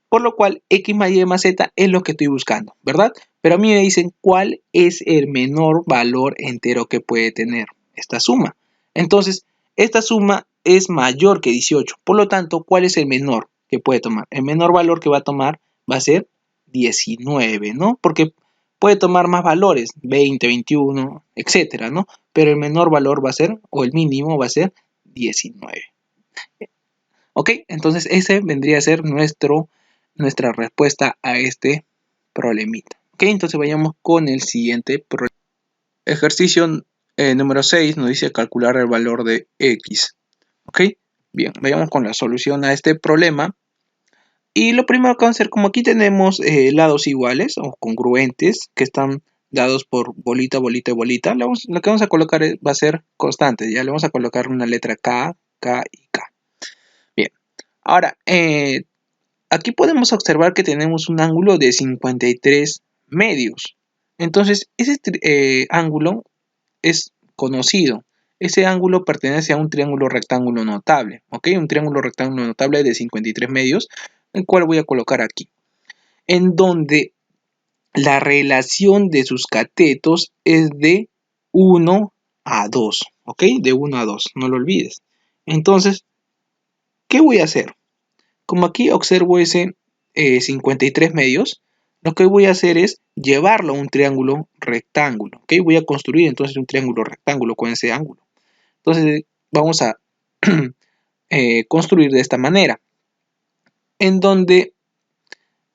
Por lo cual, x más y más z es lo que estoy buscando, ¿verdad? Pero a mí me dicen cuál es el menor valor entero que puede tener esta suma. Entonces, esta suma es mayor que 18. Por lo tanto, ¿cuál es el menor que puede tomar? El menor valor que va a tomar va a ser 19, ¿no? Porque puede tomar más valores, 20, 21, etcétera, ¿no? Pero el menor valor va a ser, o el mínimo va a ser 19. ¿Ok? Entonces, ese vendría a ser nuestra respuesta a este problemita. ¿Ok? Entonces, vayamos con el siguiente problema. Ejercicio número 6 nos dice calcular el valor de x. ¿Ok? Bien, vayamos con la solución a este problema. Y lo primero que vamos a hacer, como aquí tenemos lados iguales o congruentes que están dados por bolita, bolita y bolita, lo que vamos a colocar va a ser constante. Ya le vamos a colocar una letra K, K y K. Bien, ahora, aquí podemos observar que tenemos un ángulo de 53 medios. Entonces, ese ángulo es conocido. Ese ángulo pertenece a un triángulo rectángulo notable. ¿Ok? Un triángulo rectángulo notable de 53 medios, el cual voy a colocar aquí. En donde la relación de sus catetos es de 1 a 2. ¿Ok? De 1 a 2. No lo olvides. Entonces, ¿qué voy a hacer? Como aquí observo ese 53 medios, lo que voy a hacer es llevarlo a un triángulo rectángulo. ¿Ok? Voy a construir entonces un triángulo rectángulo con ese ángulo. Entonces vamos a construir de esta manera. En donde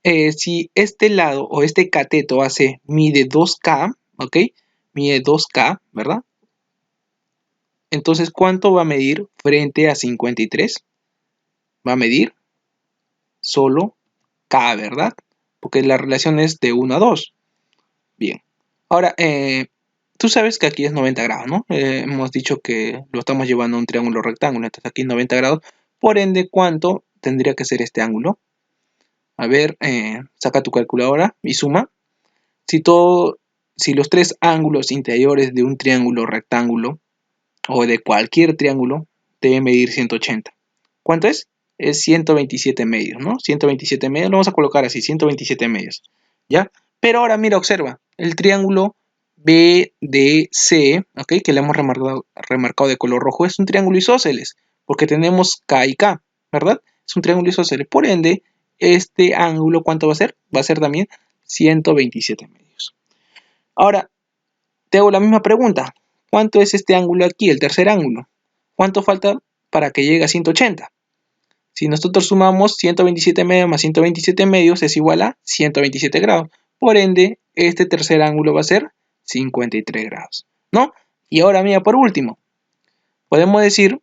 si este lado o este cateto mide 2K, ¿ok? Mide 2K, ¿verdad? Entonces, ¿cuánto va a medir frente a 53? Va a medir solo K, ¿verdad? Porque la relación es de 1 a 2. Bien. Ahora, tú sabes que aquí es 90 grados, ¿no? Hemos dicho que lo estamos llevando a un triángulo rectángulo. Entonces aquí es 90 grados. Por ende, ¿cuánto tendría que ser este ángulo? A ver, saca tu calculadora y suma. Si los tres ángulos interiores de un triángulo rectángulo o de cualquier triángulo deben medir 180. ¿Cuánto es? Es 127 medios, ¿no? 127 medios, lo vamos a colocar así, 127 medios, ¿ya? Pero ahora mira, observa, el triángulo BDC, ¿ok? Que le hemos remarcado de color rojo, es un triángulo isósceles, porque tenemos K y K, ¿verdad? Es un triángulo isósceles, por ende, este ángulo, ¿cuánto va a ser? Va a ser también 127 medios. Ahora, te hago la misma pregunta, ¿cuánto es este ángulo aquí, el tercer ángulo? ¿Cuánto falta para que llegue a 180? Si nosotros sumamos 127 medios más 127 medios es igual a 127 grados. Por ende, este tercer ángulo va a ser 53 grados, ¿no? Y ahora, mira, por último, podemos decir,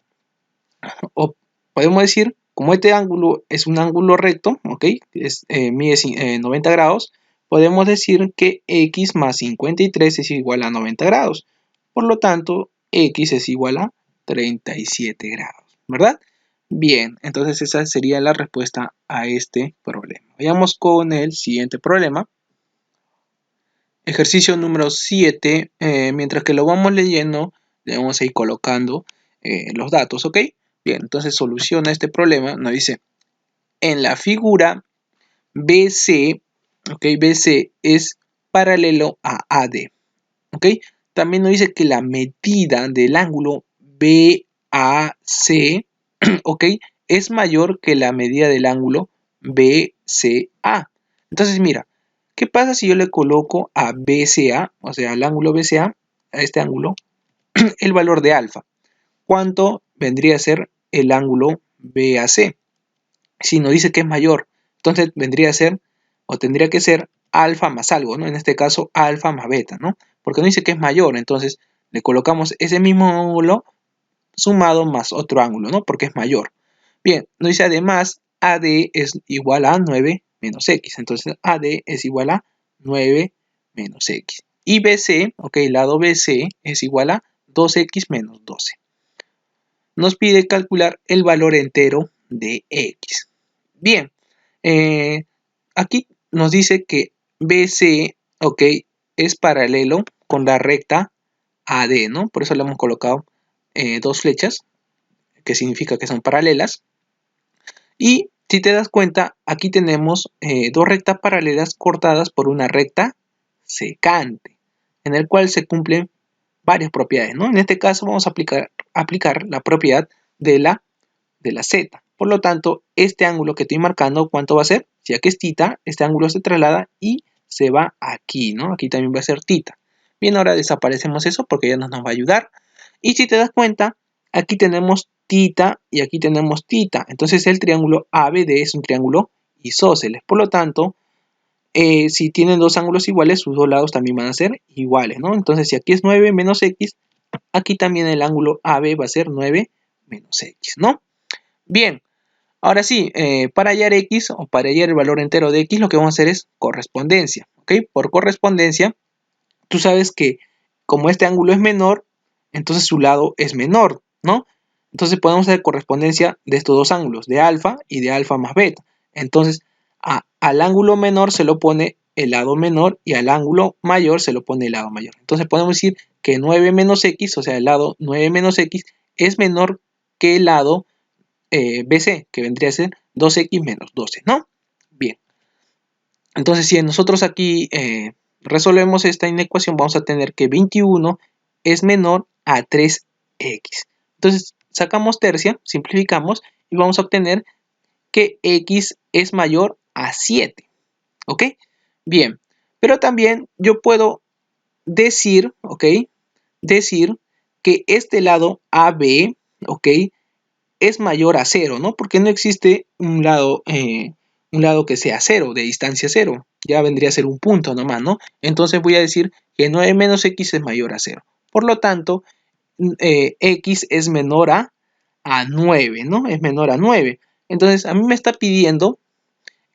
como este ángulo es un ángulo recto, ¿ok? Mide 90 grados, podemos decir que x más 53 es igual a 90 grados. Por lo tanto, x es igual a 37 grados, ¿verdad? Bien, entonces esa sería la respuesta a este problema. Vayamos con el siguiente problema. Ejercicio número 7. Mientras que lo vamos leyendo, le vamos a ir colocando los datos, ¿ok? Bien, entonces soluciona este problema. Nos dice, en la figura BC, ¿ok? BC es paralelo a AD, ¿ok? También nos dice que la medida del ángulo BAC, ¿ok? Es mayor que la medida del ángulo BCA. Entonces, mira, ¿qué pasa si yo le coloco a BCA, o sea, al ángulo BCA, a este ángulo, el valor de alfa? ¿Cuánto vendría a ser el ángulo BAC? Si nos dice que es mayor, entonces vendría a ser, o tendría que ser, alfa más algo, ¿no? En este caso, alfa más beta, ¿no? Porque nos dice que es mayor, entonces le colocamos ese mismo ángulo sumado más otro ángulo, ¿no? Porque es mayor. Bien, nos dice además AD es igual a 9 menos X. Entonces AD es igual a 9 menos X. Y BC, ok, el lado BC es igual a 2X menos 12. Nos pide calcular el valor entero de X. Bien, aquí nos dice que BC, ok, es paralelo con la recta AD, ¿no? Por eso le hemos colocado dos flechas, que significa que son paralelas. Y si te das cuenta, aquí tenemos dos rectas paralelas cortadas por una recta secante, en el cual se cumplen varias propiedades, ¿no? En este caso vamos a aplicar la propiedad de la Z. Por lo tanto, este ángulo que estoy marcando, ¿cuánto va a ser? Si aquí es θ, este ángulo se traslada y se va aquí, ¿no? Aquí también va a ser θ. Bien, ahora desaparecemos eso porque ya no nos va a ayudar. Y si te das cuenta, aquí tenemos θ y aquí tenemos θ. Entonces el triángulo ABD es un triángulo isósceles. Por lo tanto, si tienen dos ángulos iguales, sus dos lados también van a ser iguales, ¿no? Entonces si aquí es 9 menos x, aquí también el ángulo AB va a ser 9 menos x, ¿no? Bien, ahora sí, para hallar x o para hallar el valor entero de x, lo que vamos a hacer es correspondencia, ¿ok? Por correspondencia, tú sabes que como este ángulo es menor, entonces su lado es menor, ¿no? Entonces podemos hacer correspondencia de estos dos ángulos, de alfa y de alfa más beta. Entonces, al ángulo menor se lo pone el lado menor y al ángulo mayor se lo pone el lado mayor. Entonces podemos decir que 9 menos x, o sea, el lado 9 menos x, es menor que el lado BC, que vendría a ser 2x menos 12, ¿no? Bien. Entonces, si nosotros aquí resolvemos esta inecuación, vamos a tener que 21 es menor a 3x. Entonces, sacamos tercia, simplificamos y vamos a obtener que x es mayor a 7. ¿Ok? Bien. Pero también yo puedo decir, ¿ok? Decir que este lado AB, ¿ok? Es mayor a 0, ¿no? Porque no existe un lado que sea 0, de distancia 0. Ya vendría a ser un punto nomás, ¿no? Entonces voy a decir que 9 menos x es mayor a 0. Por lo tanto, x es menor a 9, ¿no? Es menor a 9. Entonces, a mí me está pidiendo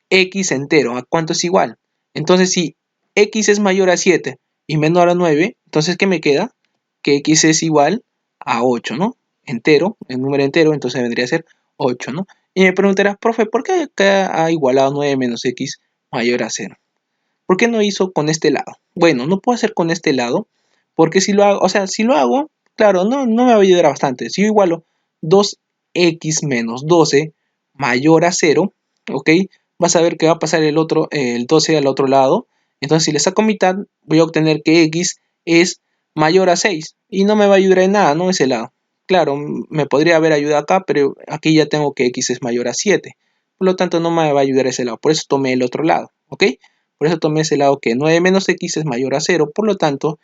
x entero. ¿A cuánto es igual? Entonces, si x es mayor a 7 y menor a 9, entonces, ¿qué me queda? Que x es igual a 8, ¿no? Entero, el número entero, entonces vendría a ser 8, ¿no? Y me preguntarás, profe, ¿por qué acá ha igualado 9 menos x mayor a 0? ¿Por qué no hizo con este lado? Bueno, no puedo hacer con este lado, porque si lo hago, o sea, si lo hago, claro, no me va a ayudar bastante. Si yo igualo 2x menos 12 mayor a 0, ¿ok? Vas a ver que va a pasar el 12 al otro lado. Entonces, si le saco mitad, voy a obtener que x es mayor a 6. Y no me va a ayudar en nada, ¿no? Ese lado. Claro, me podría haber ayudado acá, pero aquí ya tengo que x es mayor a 7. Por lo tanto, no me va a ayudar ese lado. Por eso tomé el otro lado, ¿ok? Por eso tomé ese lado que 9 menos x es mayor a 0. Por lo tanto,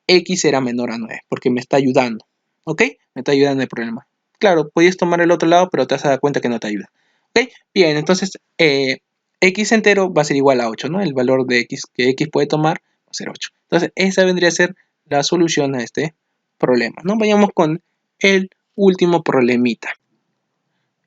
x será menor a 9, porque me está ayudando, ¿ok? Me está ayudando en el problema. Claro, podías tomar el otro lado, pero te vas a dar cuenta que no te ayuda. ¿Ok? Bien, entonces x entero va a ser igual a 8, ¿no? El valor de x que x puede tomar va a ser 8. Entonces, esa vendría a ser la solución a este problema, ¿no? Vayamos con el último problemita.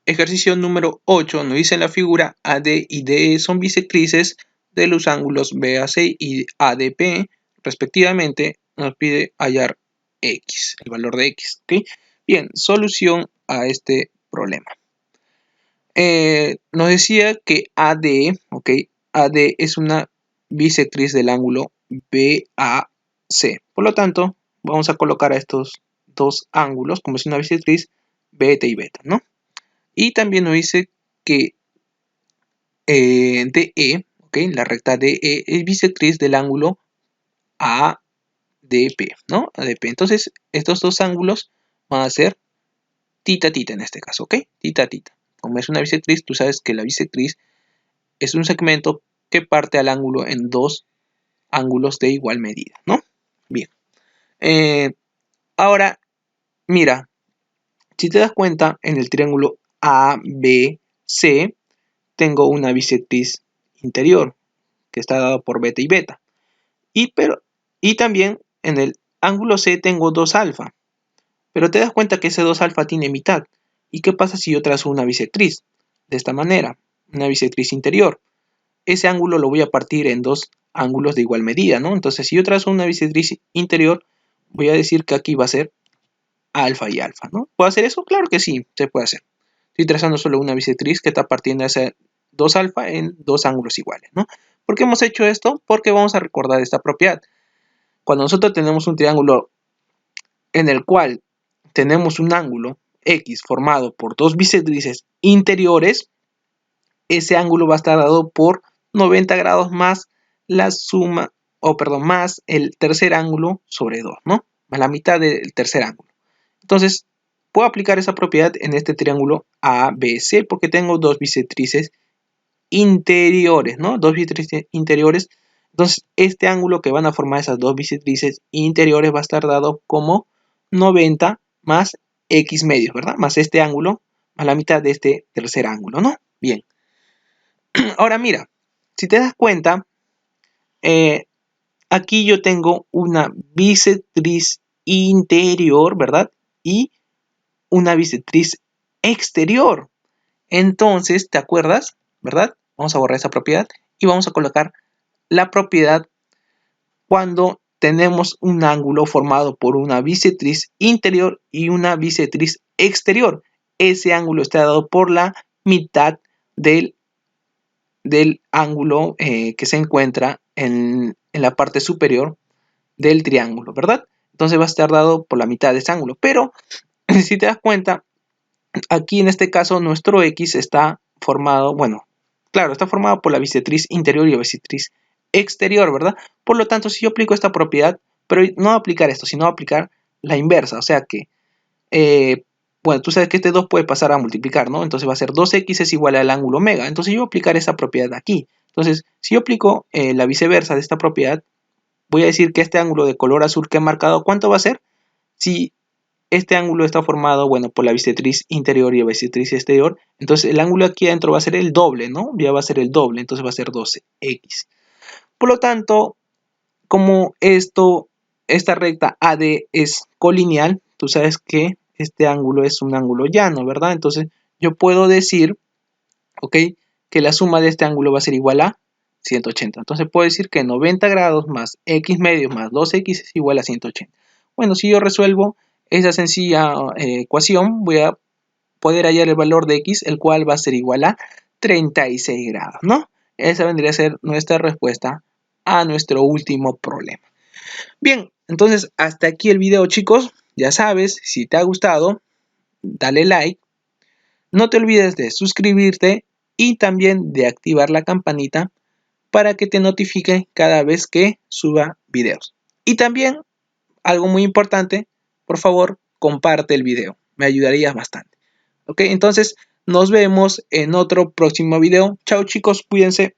Ejercicio número 8 nos dice en la figura AD y DE son bisectrices de los ángulos BAC y ADP, respectivamente. Nos pide hallar x, el valor de x. ¿Okay? Bien, solución a este problema. Nos decía que AD, ¿ok? AD es una bisectriz del ángulo BAC. Por lo tanto, vamos a colocar a estos dos ángulos como es una bisectriz beta y beta, ¿no? Y también nos dice que DE, ¿okay? La recta DE es bisectriz del ángulo ADP, ¿no? ADP. Entonces, estos dos ángulos van a ser θ, θ en este caso, ¿ok? Θ, θ. Como es una bisectriz, tú sabes que la bisectriz es un segmento que parte al ángulo en dos ángulos de igual medida, ¿no? Bien. Ahora, mira, si te das cuenta, en el triángulo ABC tengo una bisectriz interior que está dado por beta y beta. Y también en el ángulo C tengo 2 alfa. Pero te das cuenta que ese 2 alfa tiene mitad. ¿Y qué pasa si yo trazo una bisectriz? De esta manera, una bisectriz interior. Ese ángulo lo voy a partir en dos ángulos de igual medida, ¿no? Entonces, si yo trazo una bisectriz interior, voy a decir que aquí va a ser alfa y alfa, ¿no? ¿Puedo hacer eso? Claro que sí, se puede hacer. Estoy trazando solo una bisectriz que está partiendo hacia 2 alfa en dos ángulos iguales, ¿no? ¿Por qué hemos hecho esto? Porque vamos a recordar esta propiedad. Cuando nosotros tenemos un triángulo en el cual tenemos un ángulo X formado por dos bisectrices interiores, ese ángulo va a estar dado por 90 grados más la suma, más el tercer ángulo sobre 2, ¿no? Más la mitad del tercer ángulo. Entonces, puedo aplicar esa propiedad en este triángulo ABC porque tengo dos bisectrices interiores, ¿no? Dos bisectrices interiores. Entonces, este ángulo que van a formar esas dos bisectrices interiores va a estar dado como 90 más X medios, ¿verdad? Más este ángulo, más la mitad de este tercer ángulo, ¿no? Bien. Ahora mira, si te das cuenta, aquí yo tengo una bisectriz interior, ¿verdad? Y una bisectriz exterior. Entonces, ¿te acuerdas? ¿Verdad? Vamos a borrar esa propiedad y vamos a colocar la propiedad cuando tenemos un ángulo formado por una bisectriz interior y una bisectriz exterior. Ese ángulo está dado por la mitad del ángulo que se encuentra en la parte superior del triángulo, ¿verdad? Entonces va a estar dado por la mitad de ese ángulo. Pero si te das cuenta, aquí en este caso nuestro X está formado, bueno, claro, está formado por la bisectriz interior y la bisectriz exterior, ¿verdad? Por lo tanto, si yo aplico esta propiedad, pero no aplicar esto, sino aplicar la inversa, o sea que, bueno, tú sabes que este 2 puede pasar a multiplicar, ¿no? Entonces va a ser 2x es igual al ángulo omega. Entonces yo voy a aplicar esa propiedad aquí. Entonces, si yo aplico la viceversa de esta propiedad, voy a decir que este ángulo de color azul que he marcado, ¿cuánto va a ser? Si este ángulo está formado, bueno, por la bisectriz interior y la bisectriz exterior, entonces el ángulo aquí adentro va a ser el doble, ¿no? Ya va a ser el doble, entonces va a ser 12x. Por lo tanto, como esta recta AD es colineal, tú sabes que este ángulo es un ángulo llano, ¿verdad? Entonces yo puedo decir, ¿ok? Que la suma de este ángulo va a ser igual a 180. Entonces puedo decir que 90 grados más x medios más 2x es igual a 180. Bueno, si yo resuelvo esa sencilla ecuación, voy a poder hallar el valor de x, el cual va a ser igual a 36 grados, ¿no? Esa vendría a ser nuestra respuesta a nuestro último problema. Bien, entonces hasta aquí el video, chicos. Ya sabes, si te ha gustado, dale like. No te olvides de suscribirte y también de activar la campanita para que te notifique cada vez que suba videos. Y también, algo muy importante, por favor, comparte el video. Me ayudarías bastante. Ok, entonces nos vemos en otro próximo video. Chao chicos, cuídense.